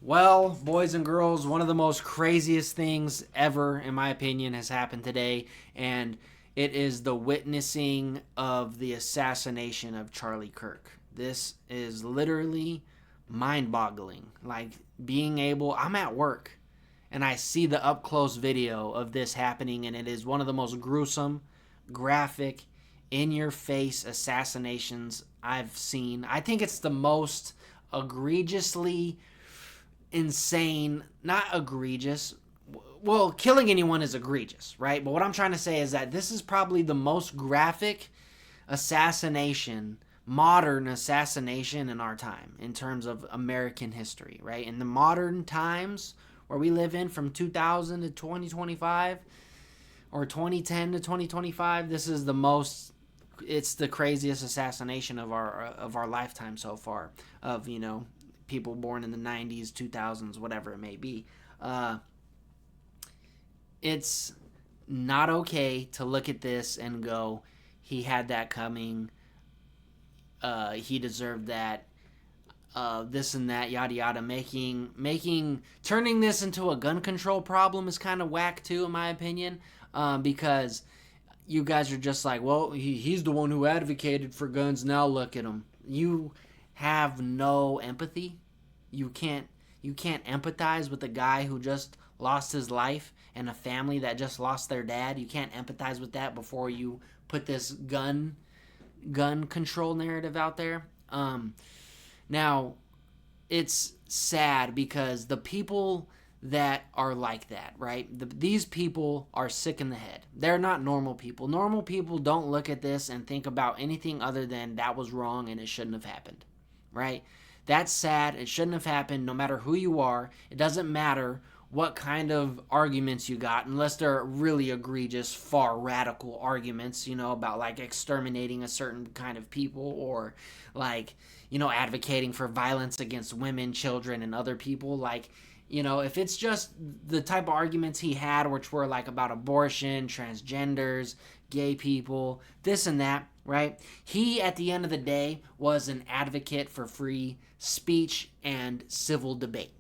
Well, boys and girls, one of the most craziest things ever, in my opinion, has happened today, and it is the witnessing of the assassination of Charlie Kirk. This is literally mind boggling. Like, I'm at work and I see the up close video of this happening, and it is one of the most gruesome, graphic, in your face assassinations I've seen. I think it's the most egregiously insane, not egregious. Well, killing anyone is egregious, right? But what I'm trying to say is that this is probably the most graphic assassination, modern assassination in our time in terms of American history, right? In the modern times where we live in from 2000 to 2025 or 2010 to 2025, this is the most, it's the craziest assassination of our lifetime so far, of, people born in the 90s, 2000s, whatever it may be. It's not okay to look at this and go, he had that coming, he deserved that, this and that, yada yada. Turning this into a gun control problem is kind of whack too, in my opinion, because you guys are just like, well, he's the one who advocated for guns, now look at him. You have no empathy. You can't empathize with a guy who just lost his life and a family that just lost their dad. You can't empathize with that before you put this gun control narrative out there. Now, it's sad because the people that are like that, right? These people are sick in the head. They're not normal people. Normal people don't look at this and think about anything other than that was wrong and it shouldn't have happened, right? That's sad. It shouldn't have happened no matter who you are. It doesn't matter what kind of arguments you got, unless they're really egregious, far radical arguments, about like exterminating a certain kind of people, or like, advocating for violence against women, children, and other people. Like, if it's just the type of arguments he had, which were like about abortion, transgenders, gay people, this and that, right? He, at the end of the day, was an advocate for free speech and civil debate.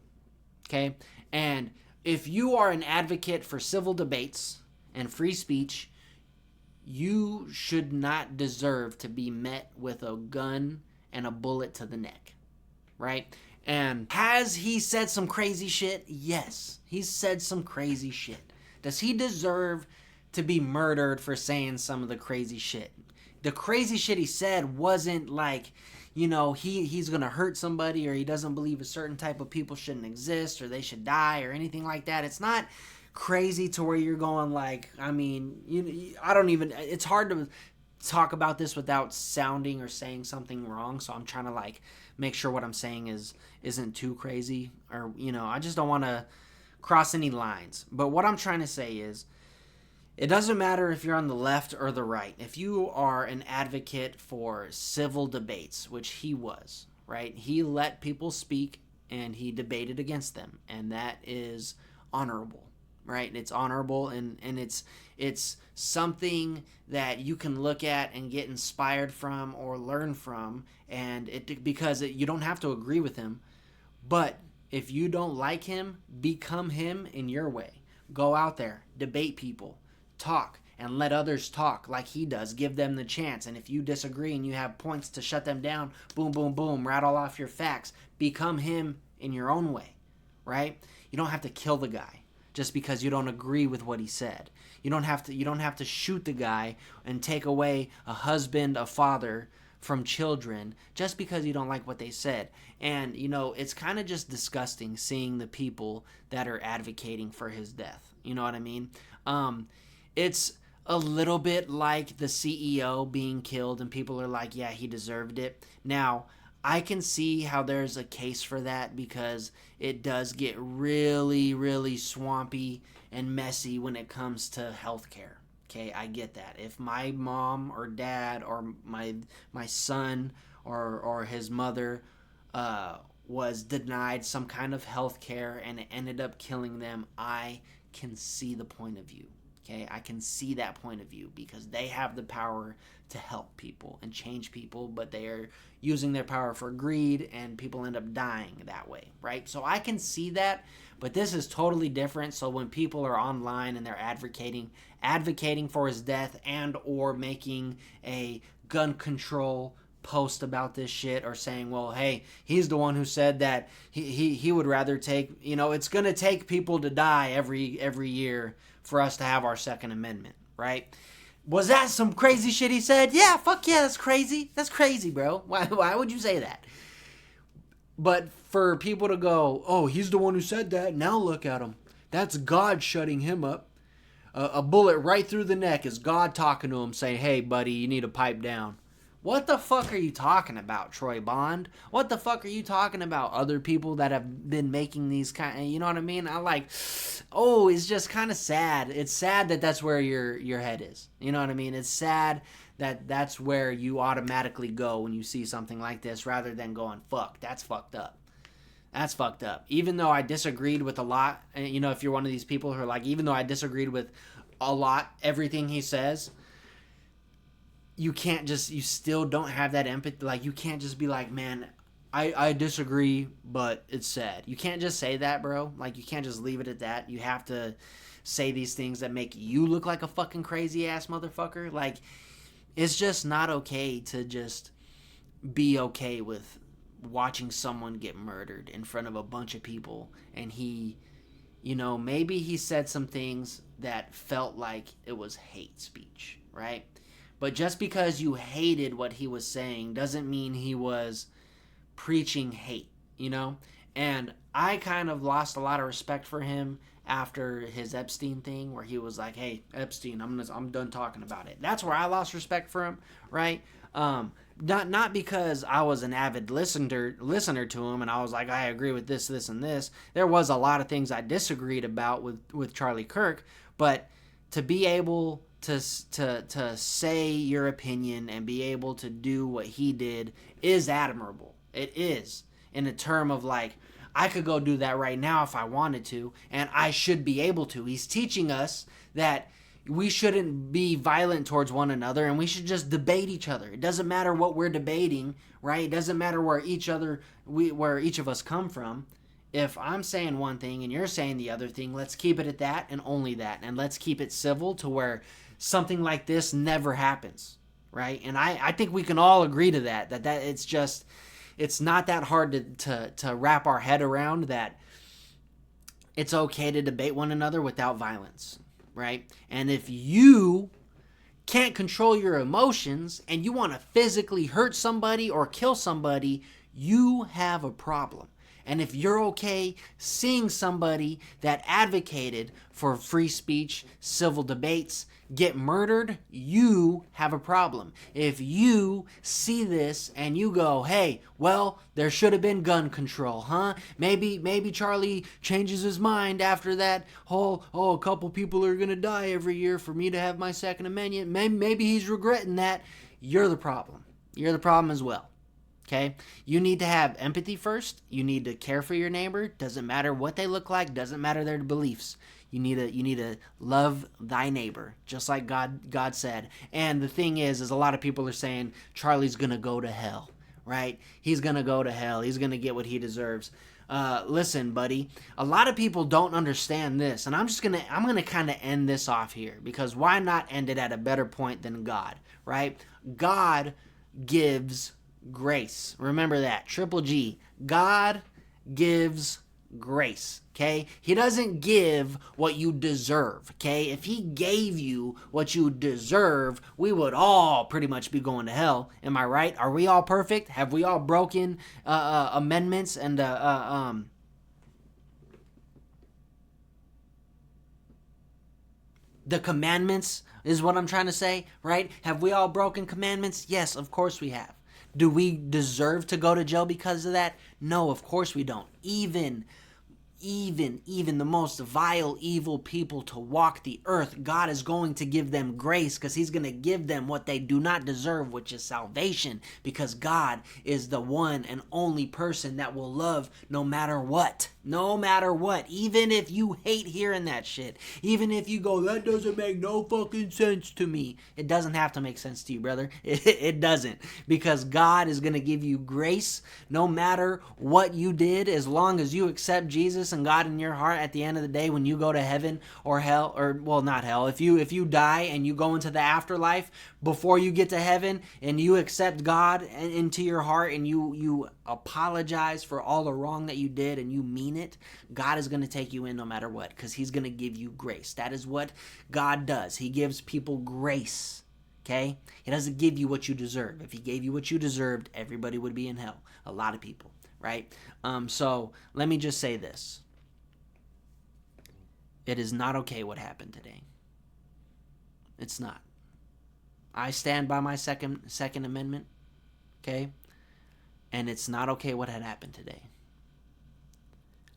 Okay? And if you are an advocate for civil debates and free speech, you should not deserve to be met with a gun and a bullet to the neck, right? And has he said some crazy shit? Yes, he's said some crazy shit. Does he deserve to be murdered for saying some of the crazy shit? The crazy shit he said wasn't like, he's going to hurt somebody, or he doesn't believe a certain type of people shouldn't exist or they should die or anything like that. It's not crazy to where you're going like, I don't even, it's hard to talk about this without sounding or saying something wrong. So I'm trying to like make sure what I'm saying isn't too crazy, or, I just don't want to cross any lines. But what I'm trying to say is, it doesn't matter if you're on the left or the right. If you are an advocate for civil debates, which he was, right? He let people speak and he debated against them. And that is honorable, right? It's honorable, and it's something that you can look at and get inspired from or learn from. And because you don't have to agree with him. But if you don't like him, become him in your way. Go out there, debate people. Talk and let others talk like he does. Give them the chance. And if you disagree and you have points to shut them down, boom, boom, boom, rattle off your facts. Become him in your own way, right? You don't have to kill the guy just because you don't agree with what he said. You don't have to shoot the guy and take away a husband, a father from children just because you don't like what they said. And, it's kind of just disgusting seeing the people that are advocating for his death. You know what I mean? It's a little bit like the CEO being killed and people are like, yeah, he deserved it. Now, I can see how there's a case for that because it does get really, really swampy and messy when it comes to healthcare. Okay, I get that. If my mom or dad or my son or his mother was denied some kind of health care and it ended up killing them, I can see the point of view. Okay, I can see that point of view because they have the power to help people and change people, but they are using their power for greed and people end up dying that way, right? So I can see that, but this is totally different. So when people are online and they're advocating for his death and or making a gun control post about this shit or saying, well, hey, he's the one who said that he would rather take, it's going to take people to die every year for us to have our Second Amendment, right? Was that some crazy shit he said? Yeah, fuck yeah, that's crazy. That's crazy, bro. Why would you say that? But for people to go, oh, he's the one who said that, now look at him. That's God shutting him up. A bullet right through the neck is God talking to him saying, hey, buddy, you need to pipe down. What the fuck are you talking about, Troy Bond? What the fuck are you talking about? Other people that have been making these you know what I mean? It's just kind of sad. It's sad that that's where your head is. You know what I mean? It's sad that that's where you automatically go when you see something like this rather than going, fuck, that's fucked up. That's fucked up. Even though I disagreed with a lot, if you're one of these people who are like, even though I disagreed with a lot, everything he says, you still don't have that empathy. Like, you can't just be like, man, I disagree, but it's sad. You can't just say that, bro. Like, you can't just leave it at that. You have to say these things that make you look like a fucking crazy ass motherfucker. Like, it's just not okay to just be okay with watching someone get murdered in front of a bunch of people. And maybe he said some things that felt like it was hate speech, right? But just because you hated what he was saying doesn't mean he was preaching hate, And I kind of lost a lot of respect for him after his Epstein thing, where he was like, hey, Epstein, I'm done talking about it. That's where I lost respect for him, right? Not because I was an avid listener to him and I was like, I agree with this, and this. There was a lot of things I disagreed about with Charlie Kirk, but to be able to say your opinion and be able to do what he did is admirable. It is, in a term of like, I could go do that right now if I wanted to, and I should be able to. He's teaching us that we shouldn't be violent towards one another, and we should just debate each other. It doesn't matter what we're debating, right? It doesn't matter where each of us come from. If I'm saying one thing and you're saying the other thing, let's keep it at that and only that, and let's keep it civil to where something like this never happens, right? And I think we can all agree to that it's not that hard to wrap our head around that it's okay to debate one another without violence, right? And if you can't control your emotions and you want to physically hurt somebody or kill somebody, you have a problem. And if you're okay seeing somebody that advocated for free speech, civil debates, get murdered, you have a problem. If you see this and you go, hey, well, there should have been gun control, huh? Maybe Charlie changes his mind after that whole, a couple people are going to die every year for me to have my Second Amendment. Maybe he's regretting that. You're the problem. You're the problem as well. Okay? You need to have empathy first. You need to care for your neighbor. Doesn't matter what they look like. Doesn't matter their beliefs. You need to love thy neighbor, just like God said. And the thing is a lot of people are saying Charlie's going to go to hell, right? He's going to go to hell. He's going to get what he deserves. Listen, buddy, a lot of people don't understand this. And I'm going to kind of end this off here, because why not end it at a better point than God, right? God gives grace. Remember that. Triple G. God gives grace. Okay? He doesn't give what you deserve. Okay? If he gave you what you deserve, we would all pretty much be going to hell. Am I right? Are we all perfect? Have we all broken amendments and the commandments is what I'm trying to say, right? Have we all broken commandments? Yes, of course we have. Do we deserve to go to jail because of that? No, of course we don't. Even even the most vile, evil people to walk the earth, God is going to give them grace, because he's going to give them what they do not deserve, which is salvation, because God is the one and only person that will love no matter what. No matter what. Even if you hate hearing that shit. Even if you go, that doesn't make no fucking sense to me. It doesn't have to make sense to you, brother. It doesn't. Because God is going to give you grace no matter what you did, as long as you accept Jesus and God in your heart. At the end of the day, when you go to heaven or hell, or well, not hell, if you die and you go into the afterlife, before you get to heaven and you accept God into your heart and you apologize for all the wrong that you did and you mean it, God is going to take you in no matter what, because he's going to give you grace. That is what God does. He gives people grace. Okay? He doesn't give you what you deserve. If he gave you what you deserved, everybody would be in hell. A lot of people, right? So let me just say this. It is not okay what happened today. It's not. I stand by my second amendment, okay? And it's not okay what had happened today.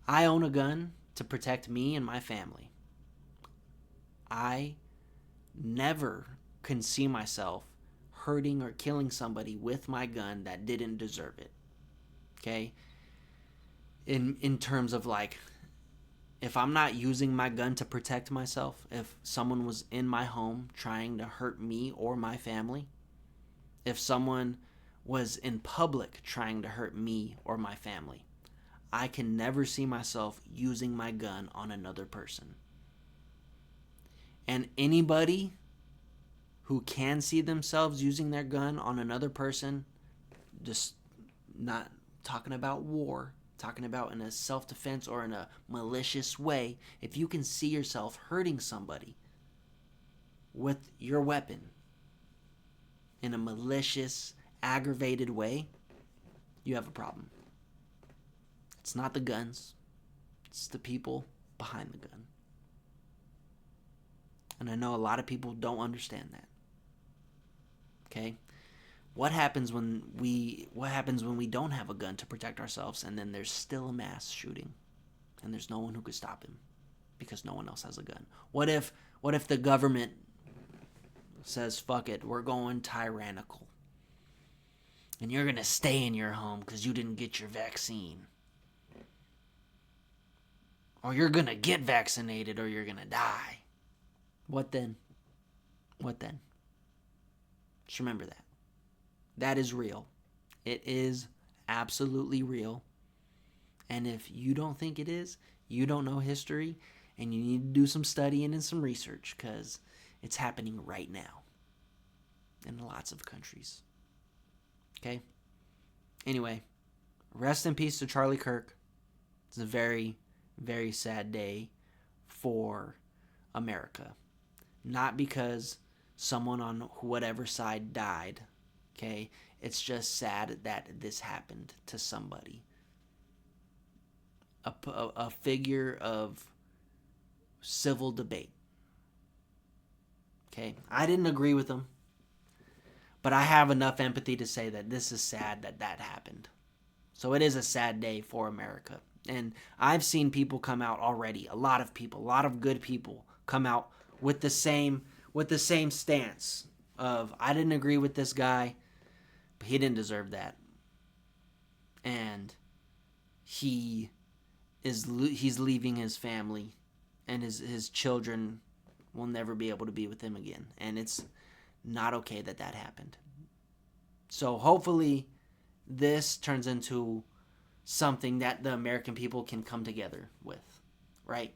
I own a gun to protect me and my family. I never can see myself hurting or killing somebody with my gun that didn't deserve it. Okay? In terms of, like, if I'm not using my gun to protect myself, if someone was in my home trying to hurt me or my family, if someone was in public trying to hurt me or my family, I can never see myself using my gun on another person. And anybody who can see themselves using their gun on another person, just not talking about war, talking about in a self-defense or in a malicious way, if you can see yourself hurting somebody with your weapon in a malicious, aggravated way, you have a problem. It's not the guns. It's the people behind the gun. And I know a lot of people don't understand that. Okay? What happens when we don't have a gun to protect ourselves, and then there's still a mass shooting and there's no one who could stop him because no one else has a gun? What if the government says, fuck it, we're going tyrannical, and you're going to stay in your home because you didn't get your vaccine? Or you're going to get vaccinated or you're going to die. What then? What then? Just remember that. That is real. It is absolutely real. And if you don't think it is, you don't know history, and you need to do some studying and some research, because it's happening right now in lots of countries. Okay? Anyway, rest in peace to Charlie Kirk. It's a very, very sad day for America. Not because someone on whatever side died. Okay? It's just sad that this happened to somebody. A figure of civil debate. Okay? I didn't agree with him, but I have enough empathy to say that this is sad that happened. So it is a sad day for America. And I've seen people come out already, a lot of people, a lot of good people come out with the same stance of, I didn't agree with this guy, but he didn't deserve that. And he's leaving his family, and his children will never be able to be with him again. And it's not okay that happened. So hopefully this turns into something that the American people can come together with, right?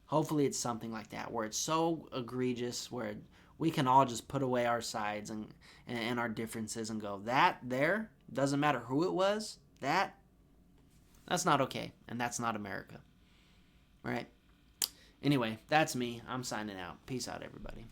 Hopefully it's something like that, where it's so egregious, where we can all just put away our sides and our differences and go, that there, doesn't matter who it was, that's not okay, and that's not America, right? Anyway, that's me. I'm signing out. Peace out, everybody.